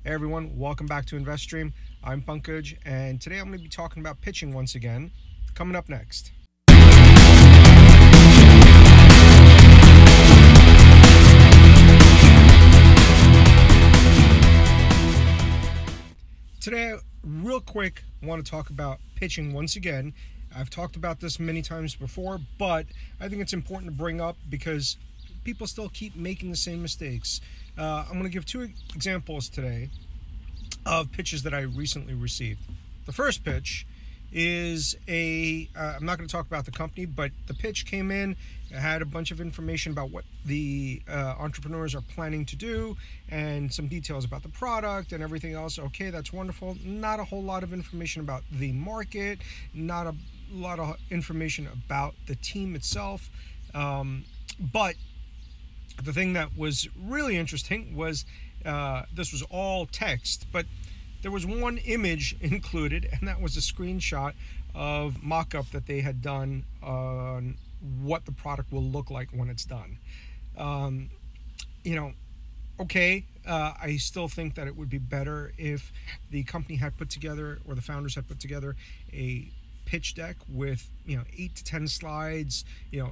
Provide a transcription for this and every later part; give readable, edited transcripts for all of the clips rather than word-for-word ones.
Hey everyone, welcome back to InvestStream. I'm Pankaj, and today I'm going to be talking about pitching once again. Coming up next. Today, real quick, I want to talk about pitching once again. I've talked about this many times before, but I think it's important to bring up because people still keep making the same mistakes. I'm going to give two examples today of pitches that I recently received. The first pitch is I'm not going to talk about the company, but the pitch came in, it had a bunch of information about what the entrepreneurs are planning to do and some details about the product and everything else. Okay, that's wonderful. Not a whole lot of information about the market, not a lot of information about the team itself. But the thing that was really interesting was this was all text, but there was one image included, and that was a screenshot of mock-up that they had done on what the product will look like when it's done. Okay, I still think that it would be better if the company had put together, or the founders had put together, a pitch deck with 8 to 10 slides,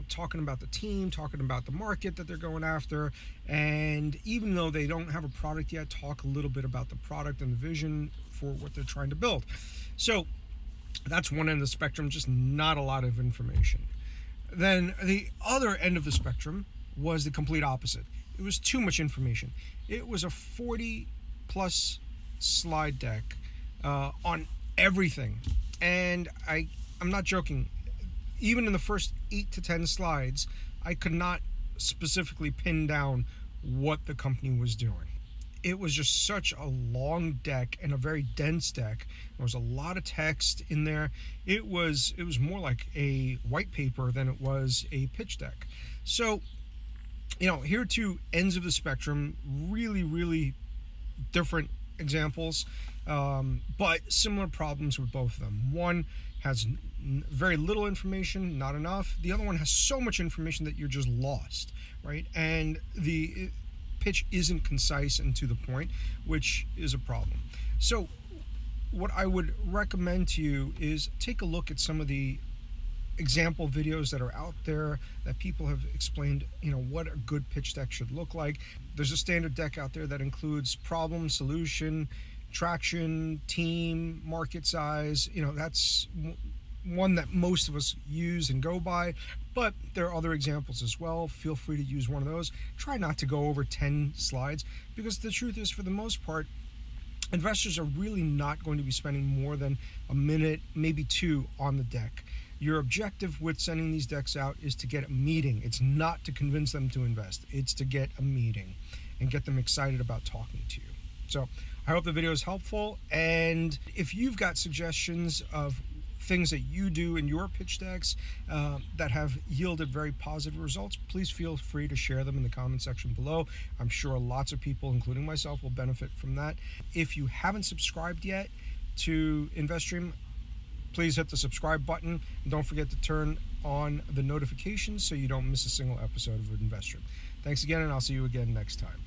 talking about the team, talking about the market that they're going after, and even though they don't have a product yet, talk a little bit about the product and the vision for what they're trying to build. So that's one end of the spectrum, just not a lot of information. Then the other end of the spectrum was the complete opposite. It was too much information. It was a 40 plus slide deck on everything. And I'm not joking, even in the first 8 to 10 slides, I could not specifically pin down what the company was doing. It was just such a long deck and a very dense deck. There was a lot of text in there. It was more like a white paper than it was a pitch deck. So, here are two ends of the spectrum, really, really different examples, but similar problems with both of them. One has very little information, not enough. The other one has so much information that you're just lost, right? And the pitch isn't concise and to the point, which is a problem. So what I would recommend to you is take a look at some of the example videos that are out there that people have explained, what a good pitch deck should look like. There's a standard deck out there that includes problem, solution, traction, team, market size. That's one that most of us use and go by, but there are other examples as well. Feel free to use one of those. Try not to go over 10 slides, because the truth is, for the most part, investors are really not going to be spending more than a minute, maybe two, on the deck. Your objective with sending these decks out is to get a meeting. It's not to convince them to invest. It's to get a meeting and get them excited about talking to you. So I hope the video is helpful. And if you've got suggestions of things that you do in your pitch decks that have yielded very positive results, please feel free to share them in the comment section below. I'm sure lots of people, including myself, will benefit from that. If you haven't subscribed yet to InvestStream, please hit the subscribe button, and don't forget to turn on the notifications so you don't miss a single episode of InvestStream. Thanks again, and I'll see you again next time.